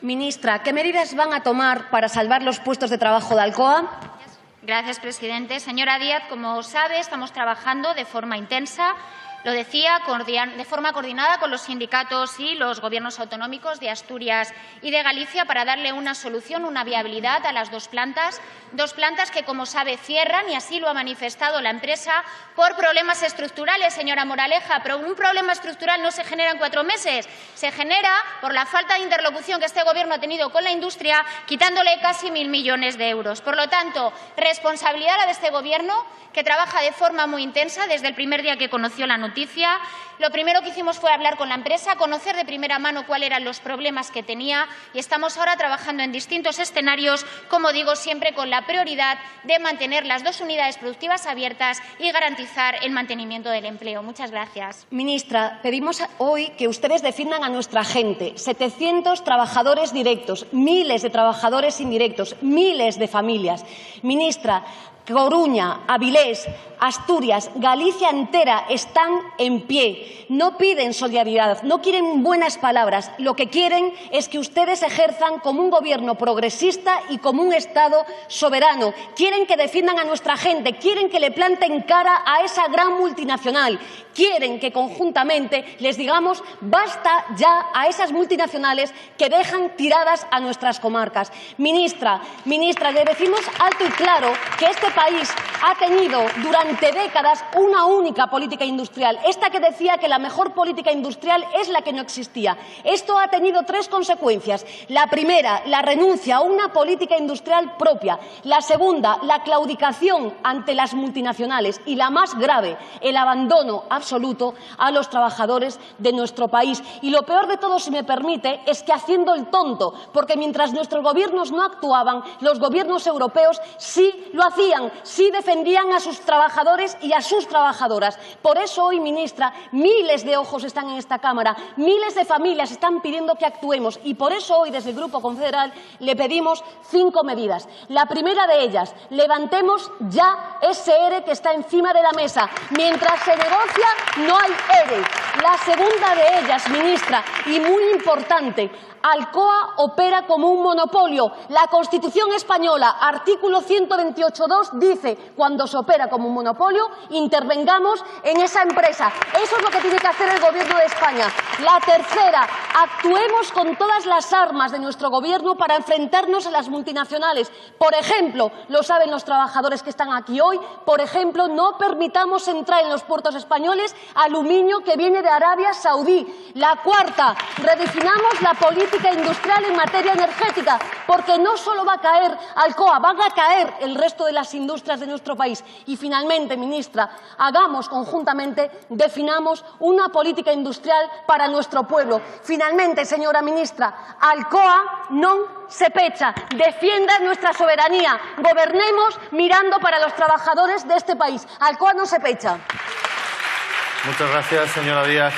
Ministra, ¿qué medidas van a tomar para salvar los puestos de trabajo de Alcoa? Gracias, presidente. Señora Díaz, como sabe, estamos trabajando de forma intensa, lo decía, de forma coordinada con los sindicatos y los gobiernos autonómicos de Asturias y de Galicia para darle una solución, una viabilidad a las dos plantas que, como sabe, cierran, y así lo ha manifestado la empresa, por problemas estructurales, señora Moraleja. Pero un problema estructural no se genera en 4 meses, se genera por la falta de interlocución que este Gobierno ha tenido con la industria, quitándole casi 1.000 millones de euros. Por lo tanto, responsabilidad la de este Gobierno, que trabaja de forma muy intensa desde el primer día que conoció la noticia. Lo primero que hicimos fue hablar con la empresa, conocer de primera mano cuáles eran los problemas que tenía, y estamos ahora trabajando en distintos escenarios, como digo, siempre con la prioridad de mantener las 2 unidades productivas abiertas y garantizar el mantenimiento del empleo. Muchas gracias. Ministra, pedimos hoy que ustedes defiendan a nuestra gente, 700 trabajadores directos, miles de trabajadores indirectos, miles de familias. Ministra, Coruña, Avilés, Asturias, Galicia entera están en pie. No piden solidaridad, no quieren buenas palabras. Lo que quieren es que ustedes ejerzan como un Gobierno progresista y como un Estado soberano. Quieren que defiendan a nuestra gente, quieren que le planten cara a esa gran multinacional. Quieren que conjuntamente les digamos basta ya a esas multinacionales que dejan tiradas a nuestras comarcas. Ministra, le decimos alto y claro que este país ha tenido durante décadas una única política industrial, esta que decía que la mejor política industrial es la que no existía. Esto ha tenido 3 consecuencias. La primera, la renuncia a una política industrial propia. La segunda, la claudicación ante las multinacionales. Y la más grave, el abandono absoluto a los trabajadores de nuestro país. Y lo peor de todo, si me permite, es que haciendo el tonto, porque mientras nuestros gobiernos no actuaban, los gobiernos europeos sí lo hacían, sí defendían a sus trabajadores y a sus trabajadoras. Por eso hoy, ministra, miles de ojos están en esta Cámara, miles de familias están pidiendo que actuemos, y por eso hoy desde el Grupo Confederal le pedimos 5 medidas. La primera de ellas, levantemos ya ese ERE que está encima de la mesa. Mientras se negocia, no hay ERE. La segunda de ellas, ministra, y muy importante, Alcoa opera como un monopolio. La Constitución española, artículo 128.2, dice cuando se opera como un monopolio, intervengamos en esa empresa. Eso es lo que tiene que hacer el Gobierno de España. La tercera, actuemos con todas las armas de nuestro Gobierno para enfrentarnos a las multinacionales. Por ejemplo, lo saben los trabajadores que están aquí hoy, por ejemplo, no permitamos entrar en los puertos españoles aluminio que viene de Arabia Saudí. La cuarta, redefinamos la política industrial en materia energética, porque no solo va a caer Alcoa, van a caer el resto de las industrias de nuestro país. Y finalmente, ministra, hagamos conjuntamente, definamos una política industrial para nuestro pueblo. Finalmente, señora ministra, Alcoa non se pecha, defienda nuestra soberanía, gobernemos mirando para los trabajadores de este país. Alcoa no se pecha. Muchas gracias, señora Díaz.